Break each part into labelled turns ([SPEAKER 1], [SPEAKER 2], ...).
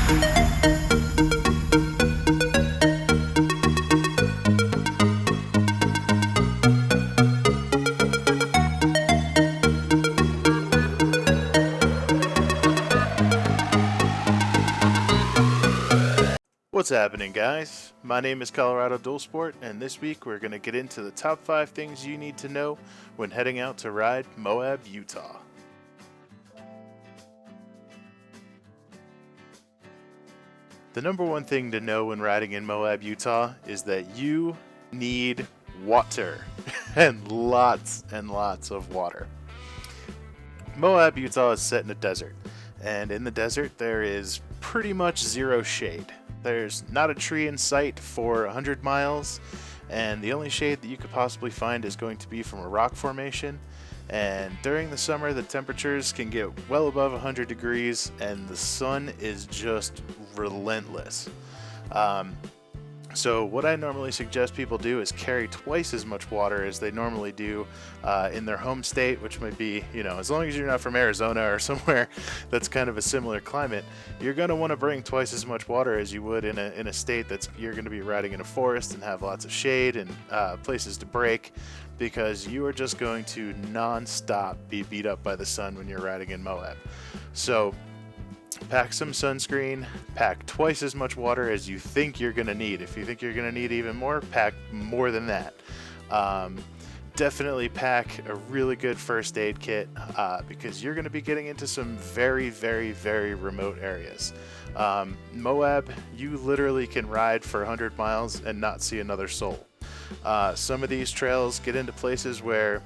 [SPEAKER 1] What's happening, guys? My name is Colorado Dual Sport, and this week we're going to get into the top 5 things you need to know when heading out to ride Moab, Utah. The number one thing to know when riding in Moab, Utah is that you need water and lots of water. Moab, Utah is set in a desert, and in the desert there is pretty much zero shade. There's not a tree in sight for 100 miles, and the only shade that you could possibly find is going to be from a rock formation. And during the summer, the temperatures can get well above 100 degrees, and the sun is just relentless. So what I normally suggest people do is carry twice as much water as they normally do in their home state, which might be, as long as you're not from Arizona or somewhere that's kind of a similar climate, you're going to want to bring twice as much water as you would in a state that's you're going to be riding in a forest and have lots of shade and places to break, because you are just going to non-stop be beat up by the sun when you're riding in Moab. So pack some sunscreen, pack twice as much water as you think you're going to need. If you think you're going to need even more, pack more than that. Definitely pack a really good first aid kit because you're going to be getting into some very remote areas. Moab, you literally can ride for 100 miles and not see another soul. Some of these trails get into places where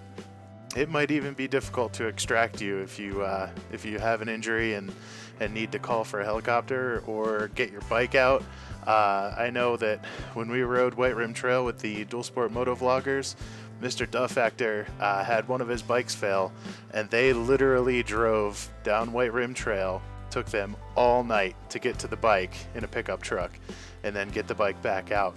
[SPEAKER 1] it might even be difficult to extract you if you have an injury and need to call for a helicopter or get your bike out. I know that when we rode White Rim Trail with the Dual Sport Moto Vloggers, Mr. Duff Actor had one of his bikes fail, and they literally drove down White Rim Trail. Took them all night to get to the bike in a pickup truck and then get the bike back out.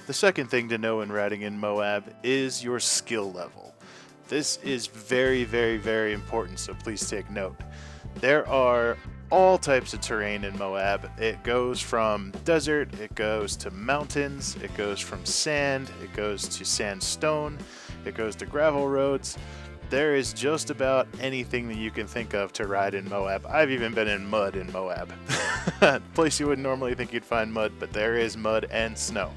[SPEAKER 1] The second thing to know when riding in Moab is your skill level. This is very important, so please take note. There are all types of terrain in Moab. It goes from desert, it goes to mountains, it goes from sand, it goes to sandstone, it goes to gravel roads. There is just about anything that you can think of to ride in Moab. I've even been in mud in Moab. A place you wouldn't normally think you'd find mud, but there is mud and snow.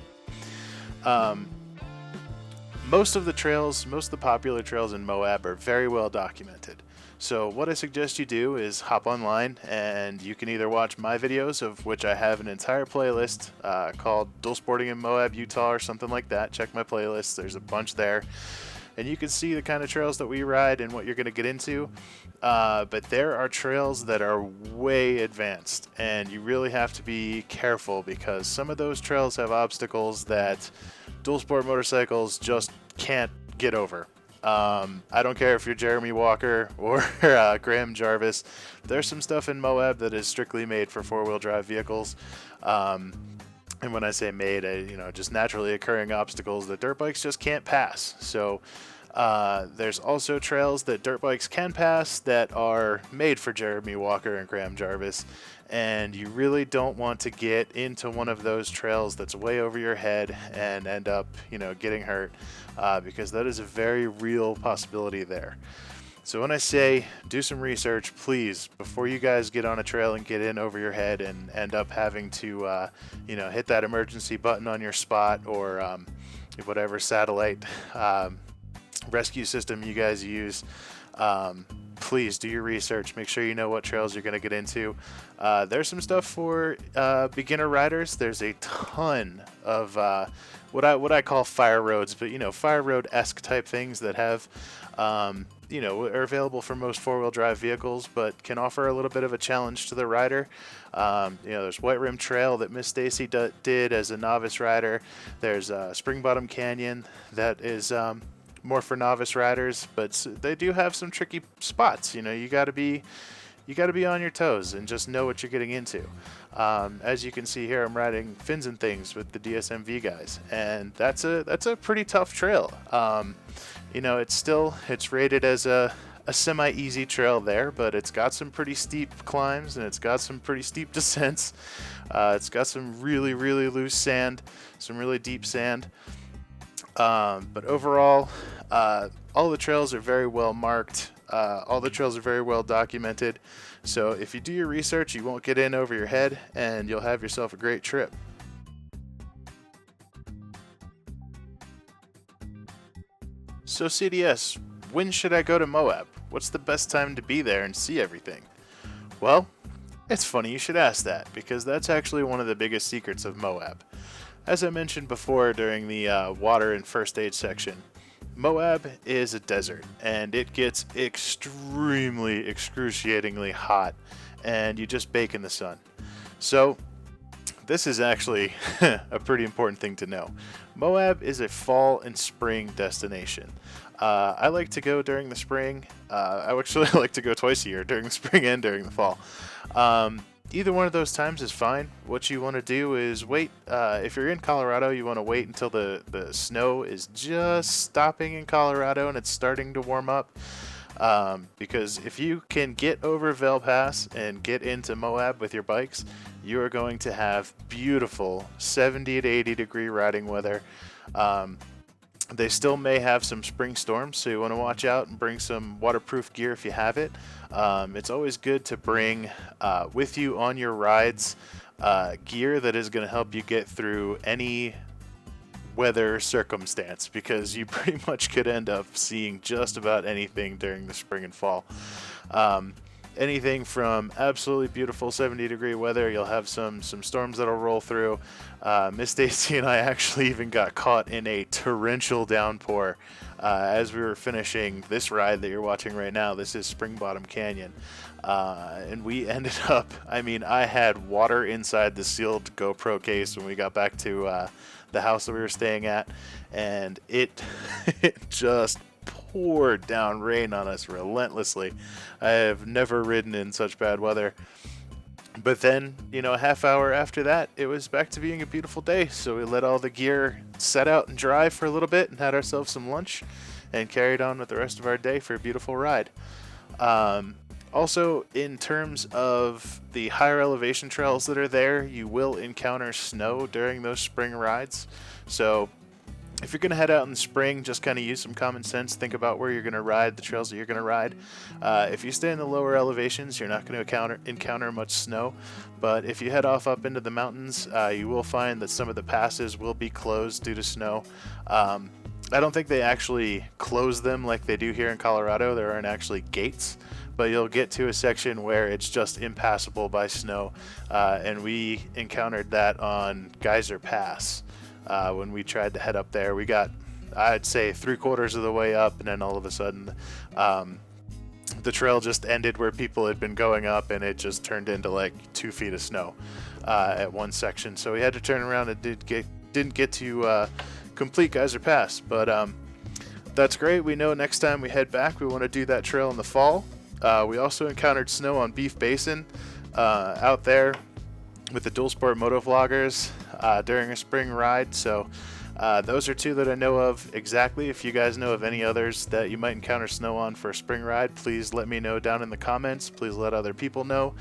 [SPEAKER 1] Most of the popular trails in Moab are very well documented. So what I suggest you do is hop online, and you can either watch my videos, of which I have an entire playlist called Dual Sporting in Moab, Utah, or something like that. Check my playlist, there's a bunch there. And you can see the kind of trails that we ride and what you're going to get into. But there are trails that are way advanced, and you really have to be careful because some of those trails have obstacles that dual sport motorcycles just can't get over. I don't care if you're Jeremy Walker or Graham Jarvis. There's some stuff in Moab that is strictly made for four-wheel drive vehicles. And when I say made, just naturally occurring obstacles that dirt bikes just can't pass. So there's also trails that dirt bikes can pass that are made for Jeremy Walker and Graham Jarvis. And you really don't want to get into one of those trails that's way over your head and end up, getting hurt, because that is a very real possibility there. So when I say do some research, please, before you guys get on a trail and get in over your head and end up having to, hit that emergency button on your spot or whatever satellite rescue system you guys use, please do your research. Make sure you know what trails you're going to get into. There's some stuff for beginner riders. There's a ton of what I call fire roads, but fire road-esque type things that have are available for most four-wheel drive vehicles, but can offer a little bit of a challenge to the rider. There's White Rim Trail that Miss Stacy did as a novice rider. There's Spring Bottom Canyon that is more for novice riders, but they do have some tricky spots. You got to be on your toes and just know what you're getting into. As you can see here, I'm riding Fins and Things with the DSMV guys, and that's a pretty tough trail. It's rated as a a semi-easy trail there, but it's got some pretty steep climbs and it's got some pretty steep descents. It's got some really, really loose sand, some really deep sand. But overall, all the trails are very well marked. All the trails are very well documented. So if you do your research, you won't get in over your head and you'll have yourself a great trip. So CDS, when should I go to Moab? What's the best time to be there and see everything? Well, it's funny you should ask that, because that's actually one of the biggest secrets of Moab. As I mentioned before during the water and first aid section, Moab is a desert, and it gets extremely, excruciatingly hot, and you just bake in the sun. So, this is actually a pretty important thing to know. Moab is a fall and spring destination. I like to go during the spring. I actually like to go twice a year, during the spring and during the fall. Either one of those times is fine. What you want to do is wait. If you're in Colorado, you want to wait until the snow is just stopping in Colorado and it's starting to warm up. Because if you can get over Vail Pass and get into Moab with your bikes, you are going to have beautiful 70 to 80 degree riding weather. They still may have some spring storms, so you want to watch out and bring some waterproof gear if you have it. It's always good to bring with you on your rides gear that is going to help you get through any weather circumstance, because you pretty much could end up seeing just about anything during the spring and fall. Anything from absolutely beautiful 70 degree weather, you'll have some storms that'll roll through. Miss Stacy and I actually even got caught in a torrential downpour as we were finishing this ride that you're watching right now. This is Spring Bottom Canyon. And we ended up, I had water inside the sealed GoPro case when we got back to the house that we were staying at, and it just poured down rain on us relentlessly. I have never ridden in such bad weather. But then, a half hour after that, it was back to being a beautiful day. So we let all the gear set out and dry for a little bit and had ourselves some lunch and carried on with the rest of our day for a beautiful ride. Also, in terms of the higher elevation trails that are there, you will encounter snow during those spring rides. So if you're going to head out in the spring, just kind of use some common sense. Think about where you're going to ride, the trails that you're going to ride. If you stay in the lower elevations, you're not going to encounter much snow. But if you head off up into the mountains, you will find that some of the passes will be closed due to snow. I don't think they actually close them like they do here in Colorado. There aren't actually gates, but you'll get to a section where it's just impassable by snow. And we encountered that on Geyser Pass. When we tried to head up there, we got, I'd say, 3/4 of the way up, and then all of a sudden the trail just ended where people had been going up, and it just turned into like 2 feet of snow at one section. So we had to turn around and didn't get to complete Geyser Pass, but that's great. We know next time we head back, we want to do that trail in the fall. We also encountered snow on Beef Basin out there with the dual sport moto vloggers during a spring ride. So those are 2 that I know of exactly. If you guys know of any others that you might encounter snow on for a spring ride, please let me know down in the comments. Please let other people know,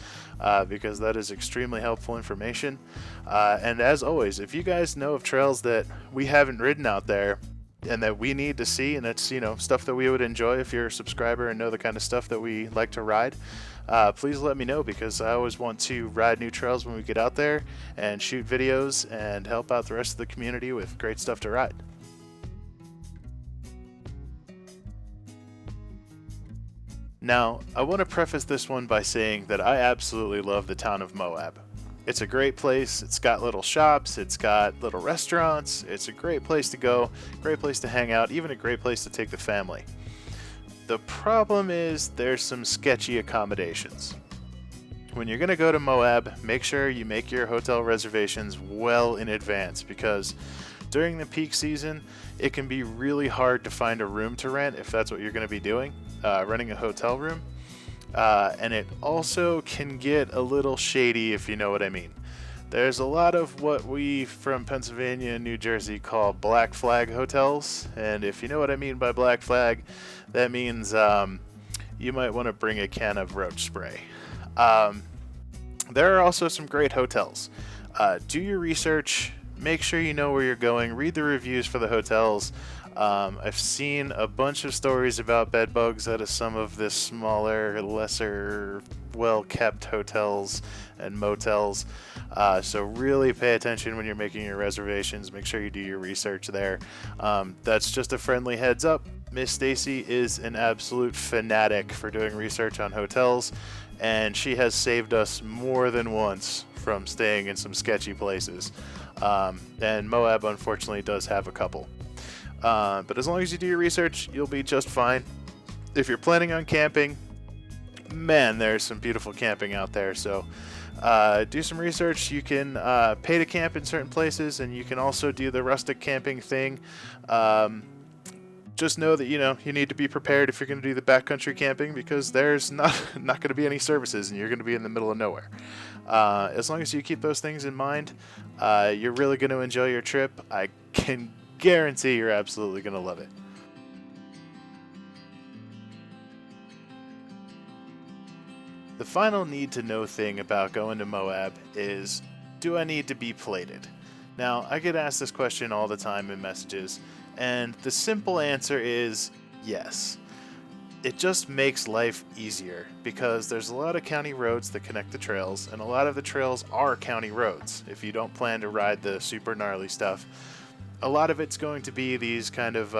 [SPEAKER 1] because that is extremely helpful information. And as always, if you guys know of trails that we haven't ridden out there and that we need to see, and it's stuff that we would enjoy if you're a subscriber and know the kind of stuff that we like to ride, please let me know, because I always want to ride new trails when we get out there and shoot videos and help out the rest of the community with great stuff to ride. Now, I want to preface this one by saying that I absolutely love the town of Moab. It's a great place. It's got little shops, it's got little restaurants, it's a great place to go, great place to hang out, even a great place to take the family. The problem is there's some sketchy accommodations. When you're going to go to Moab, make sure you make your hotel reservations well in advance, because during the peak season, it can be really hard to find a room to rent if that's what you're going to be doing, renting a hotel room. And it also can get a little shady, if you know what I mean. There's a lot of what we from Pennsylvania and New Jersey call black flag hotels, and if you know what I mean by black flag, that means you might want to bring a can of roach spray. There are also some great hotels. Do your research, make sure you know where you're going, read the reviews for the hotels. I've seen a bunch of stories about bed bugs out of some of the smaller, lesser, well-kept hotels and motels. So really pay attention when you're making your reservations. Make sure you do your research there. That's just a friendly heads up. Miss Stacy is an absolute fanatic for doing research on hotels, and she has saved us more than once from staying in some sketchy places. And Moab, unfortunately, does have a couple. But as long as you do your research, you'll be just fine. If you're planning on camping, man, there's some beautiful camping out there. So do some research. You can pay to camp in certain places, and you can also do the rustic camping thing. Just know that you need to be prepared if you're going to do the backcountry camping, because there's not going to be any services, and you're going to be in the middle of nowhere. As long as you keep those things in mind, you're really going to enjoy your trip. I can guarantee you're absolutely going to love it. The final need to know thing about going to Moab is, do I need to be plated? Now, I get asked this question all the time in messages, and the simple answer is yes. It just makes life easier, because there's a lot of county roads that connect the trails, and a lot of the trails are county roads if you don't plan to ride the super gnarly stuff. A lot of it's going to be these kind of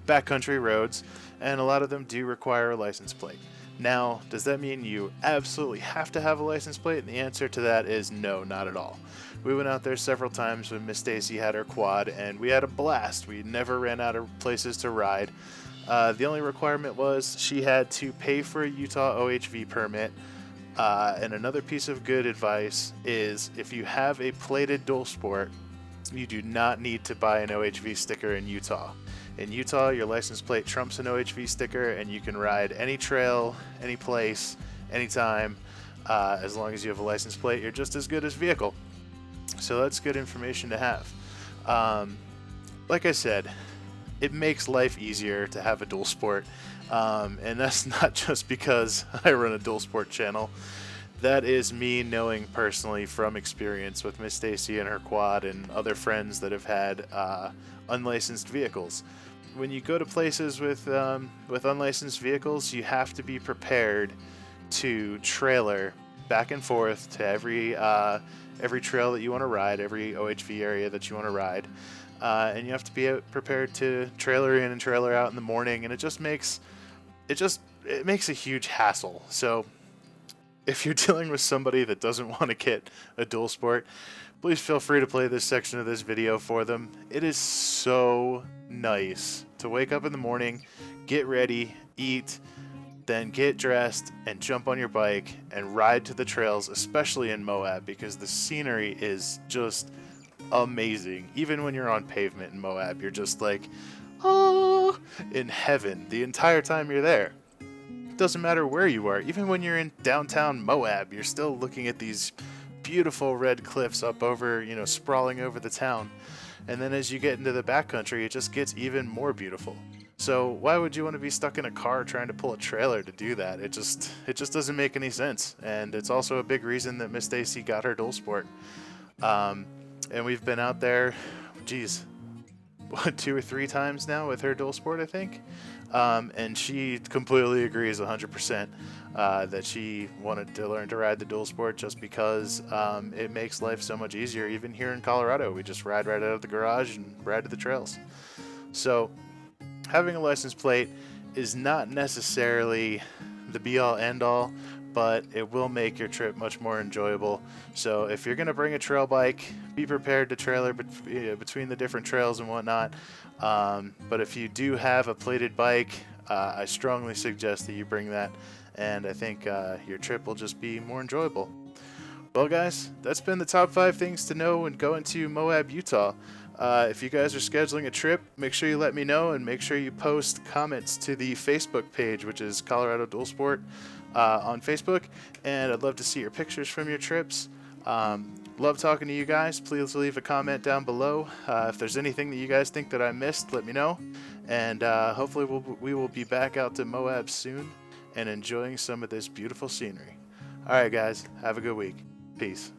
[SPEAKER 1] backcountry roads, and a lot of them do require a license plate. Now, does that mean you absolutely have to have a license plate? And the answer to that is no, not at all. We went out there several times when Miss Stacy had her quad, and we had a blast. We never ran out of places to ride. The only requirement was she had to pay for a Utah OHV permit. And another piece of good advice is, if you have a plated dual sport, you do not need to buy an OHV sticker in Utah. In Utah, your license plate trumps an OHV sticker, and you can ride any trail, any place, anytime. As long as you have a license plate, you're just as good as vehicle. So that's good information to have. Like I said, it makes life easier to have a dual sport. And that's not just because I run a dual sport channel. That is me knowing personally from experience with Miss Stacy and her quad and other friends that have had unlicensed vehicles. When you go to places with unlicensed vehicles, you have to be prepared to trailer back and forth to every trail that you want to ride, every OHV area that you want to ride, and you have to be prepared to trailer in and trailer out in the morning, and it makes a huge hassle. So if you're dealing with somebody that doesn't want to get a dual sport, please feel free to play this section of this video for them. It is so nice to wake up in the morning, get ready, eat, then get dressed and jump on your bike and ride to the trails, especially in Moab, because the scenery is just amazing. Even when you're on pavement in Moab, you're just like, oh, in heaven the entire time you're there. It doesn't matter where you are. Even when you're in downtown Moab, you're still looking at these beautiful red cliffs up over, sprawling over the town. And then as you get into the backcountry, it just gets even more beautiful. So why would you want to be stuck in a car trying to pull a trailer to do that? It just doesn't make any sense. And it's also a big reason that Miss Stacy got her dual sport. And we've been out there, 2 or 3 times now with her dual sport, I think. And she completely agrees 100% that she wanted to learn to ride the dual sport just because it makes life so much easier. Even here in Colorado, we just ride right out of the garage and ride to the trails. So having a license plate is not necessarily the be-all end-all, but it will make your trip much more enjoyable. So if you're going to bring a trail bike, be prepared to trailer between the different trails and whatnot. But if you do have a plated bike, I strongly suggest that you bring that, and I think your trip will just be more enjoyable. Well guys, that's been the top 5 things to know when going to Moab, Utah. If you guys are scheduling a trip, make sure you let me know, and make sure you post comments to the Facebook page, which is Colorado Dual Sport on Facebook, and I'd love to see your pictures from your trips. Love talking to you guys. Please leave a comment down below. If there's anything that you guys think that I missed, let me know, and hopefully we will be back out to Moab soon. and enjoying some of this beautiful scenery. Alright guys, have a good week. Peace.